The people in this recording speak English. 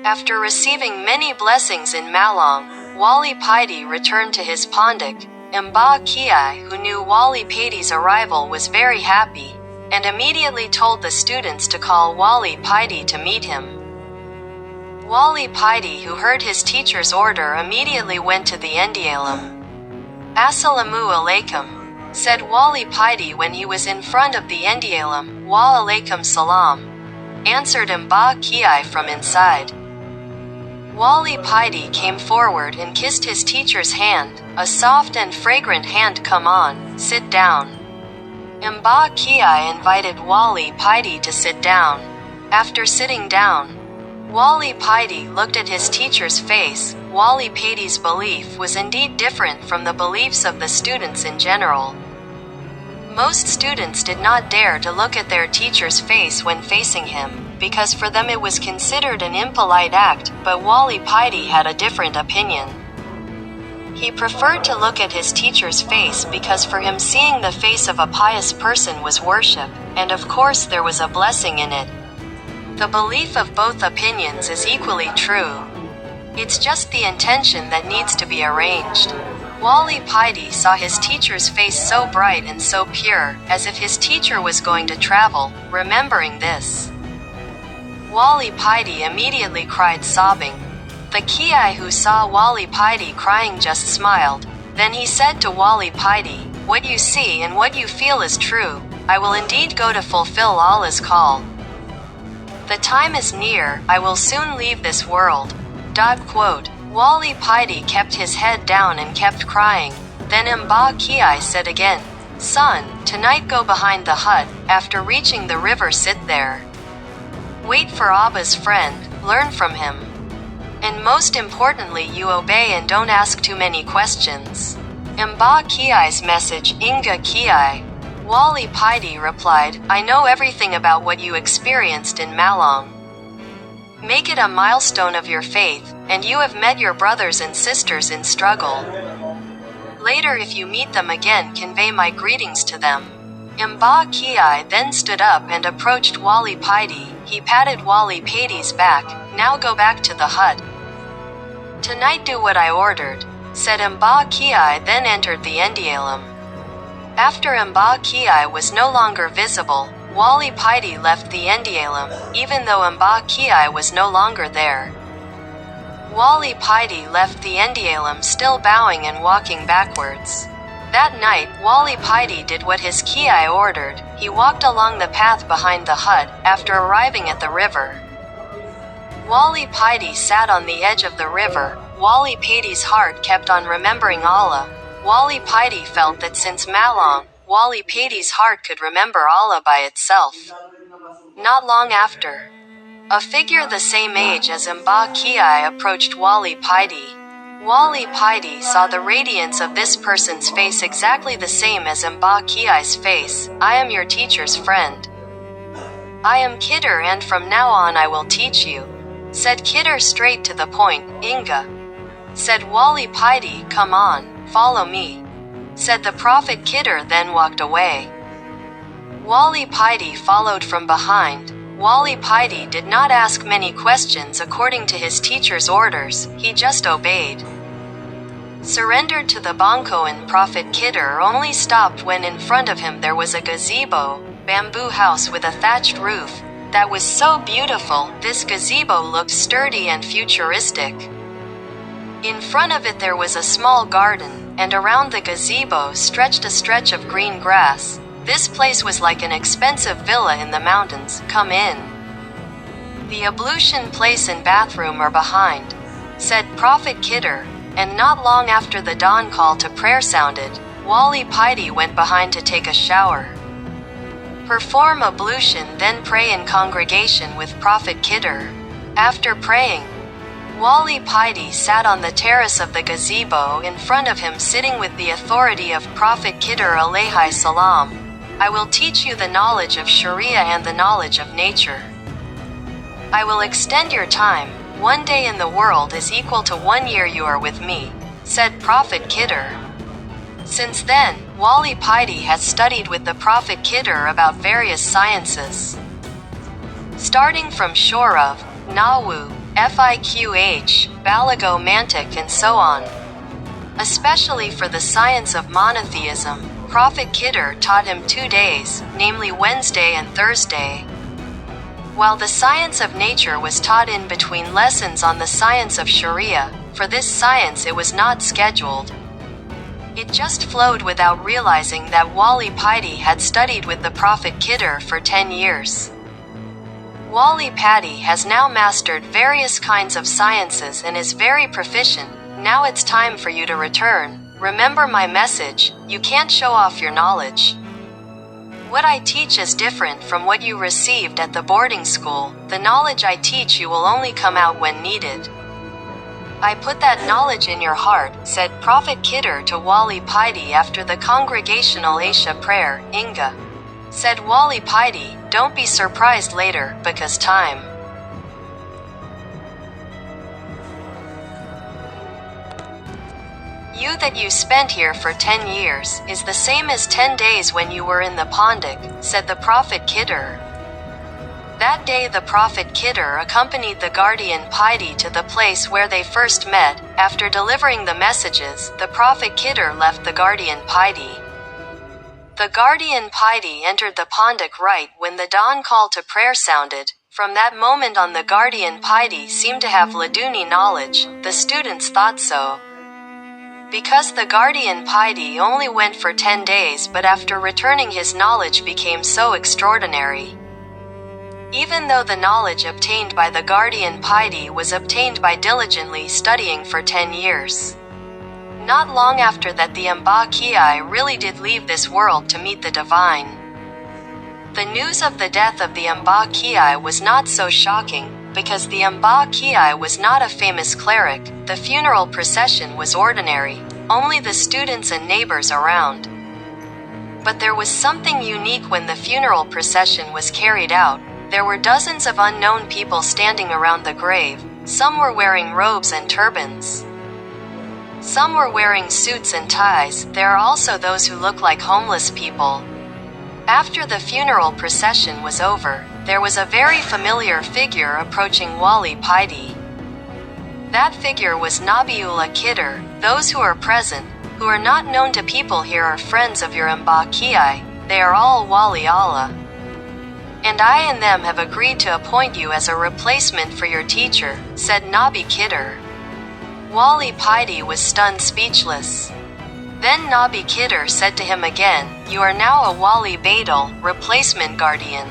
After receiving many blessings in Malong, Wali Paidi returned to his Pondak. Mba Kiai, who knew Wali Paidi's arrival, was very happy, and immediately told the students to call Wali Paidi to meet him. Wali Paidi, who heard his teacher's order, immediately went to the Ndialam. "Assalamu alaikum," said Wali Paidi when he was in front of the Ndialam. "Wa alaikum salam," answered Mba Kiai from inside. Wali Paidi came forward and kissed his teacher's hand, a soft and fragrant hand. "Come on, sit down." Mba Kiai invited Wali Paidi to sit down. After sitting down, Wali Paidi looked at his teacher's face. Wali Paidi's belief was indeed different from the beliefs of the students in general. Most students did not dare to look at their teacher's face when facing him, because for them it was considered an impolite act, but Wali Paidi had a different opinion. He preferred to look at his teacher's face because for him seeing the face of a pious person was worship, and of course there was a blessing in it. The belief of both opinions is equally true. It's just the intention that needs to be arranged. Wali Paidi saw his teacher's face so bright and so pure, as if his teacher was going to travel. Remembering this, Wali Paidi immediately cried, sobbing. The Kiai, who saw Wali Paidi crying, just smiled. Then he said to Wali Paidi, "What you see and what you feel is true. I will indeed go to fulfill Allah's call. The time is near, I will soon leave this world." Wali Paidi kept his head down and kept crying. Then Mba Kiai said again, "Son, tonight go behind the hut. After reaching the river, sit there. Wait for Abba's friend, learn from him. And most importantly, you obey and don't ask too many questions." Mba Kiai's message, Inga Kiai. Wali Paidi replied, "I know everything about what you experienced in Malong. Make it a milestone of your faith, and you have met your brothers and sisters in struggle. Later, if you meet them again, convey my greetings to them." Mba Kiai then stood up and approached Wali Paidi. He patted Wali Paidi's back. "Now go back to the hut. Tonight do what I ordered," said Mba Kiai, then entered the Ndialam. After Mba Kiai was no longer visible, Wali Paidi left the Ndialam, even though Mba Kiai was no longer there. Wali Paidi left the Ndialam still bowing and walking backwards. That night, Wali Paidi did what his Kiai ordered. He walked along the path behind the hut. After arriving at the river, Wali Paidi sat on the edge of the river. Wali Paidi's heart kept on remembering Allah. Wali Paidi felt that since Malong, Wali Paidi's heart could remember Allah by itself. Not long after, a figure the same age as Mba Kiai approached Wali Paidi. Wali Paidi saw the radiance of this person's face exactly the same as Mba Kiai's face. "I am your teacher's friend. I am Khindir, and from now on I will teach you," said Khindir straight to the point. "Inga," said Wali Paidi, "come on, follow me," said the Prophet. Khindir then walked away. Wali Paidi followed from behind. Wali Paidi did not ask many questions according to his teacher's orders, he just obeyed. Surrendered to the Bangkoan. Prophet Khindir only stopped when in front of him there was a gazebo, bamboo house with a thatched roof, that was so beautiful. This gazebo looked sturdy and futuristic. In front of it there was a small garden, and around the gazebo stretched a stretch of green grass. This place was like an expensive villa in the mountains. "Come in. The ablution place and bathroom are behind," said Prophet Khindir, and not long after the dawn call to prayer sounded, Wali Paidi went behind to take a shower. Perform ablution, then pray in congregation with Prophet Khindir. After praying, Wali Paidi sat on the terrace of the gazebo. In front of him, sitting with the authority of Prophet Khindir alayhi salam, "I will teach you the knowledge of sharia and the knowledge of nature. I will extend your time. 1 day in the world is equal to 1 year you are with me," said Prophet Khindir. Since then, Wali Paidi has studied with the Prophet Khindir about various sciences, starting from Shorav, Nawu, fiqh, balago mantic and so on. Especially for the science of monotheism, Prophet Khindir taught him 2 days, namely Wednesday and Thursday. While the science of nature was taught in between lessons on the science of sharia, for this science it was not scheduled. It just flowed without realizing that Wali Paidi had studied with the Prophet Khindir for 10 years. Wali Paidi has now mastered various kinds of sciences and is very proficient. Now it's time for you to return. Remember my message, you can't show off your knowledge. What I teach is different from what you received at the boarding school. The knowledge I teach you will only come out when needed. I put that knowledge in your heart, said Prophet Khindir to Wali Paidi after the congregational Isha prayer, Inga. Said Wali Paidi, don't be surprised later, because time you that you spent here for 10 years is the same as 10 days when you were in the Pandik, said the Prophet Khindir. That day the Prophet Khindir accompanied the guardian Paidi to the place where they first met. After delivering the messages, the Prophet Khindir left the guardian Paidi. The guardian Paidi entered the Pandik right when the dawn call to prayer sounded. From that moment on the guardian Paidi seemed to have Laduni knowledge. The students thought so. Because the guardian Paidi only went for 10 days, but after returning his knowledge became so extraordinary. Even though the knowledge obtained by the guardian Paidi was obtained by diligently studying for 10 years. Not long after that the Amba Kiai really did leave this world to meet the divine. The news of the death of the Amba Kiai was not so shocking, because the Amba Kiai was not a famous cleric. The funeral procession was ordinary, only the students and neighbors around. But there was something unique when the funeral procession was carried out. There were dozens of unknown people standing around the grave. Some were wearing robes and turbans. Some were wearing suits and ties. There are also those who look like homeless people. After the funeral procession was over, there was a very familiar figure approaching Wali Paidi. That figure was Nabiullah Khindir. Those who are present, who are not known to people here, are friends of your Amba Kiai. They are all Wali Allah. And I and them have agreed to appoint you as a replacement for your teacher, said Nabi Khindir. Wali Paidi was stunned speechless. Then Nabi Khindir said to him again, you are now a Wali Badal, replacement guardian.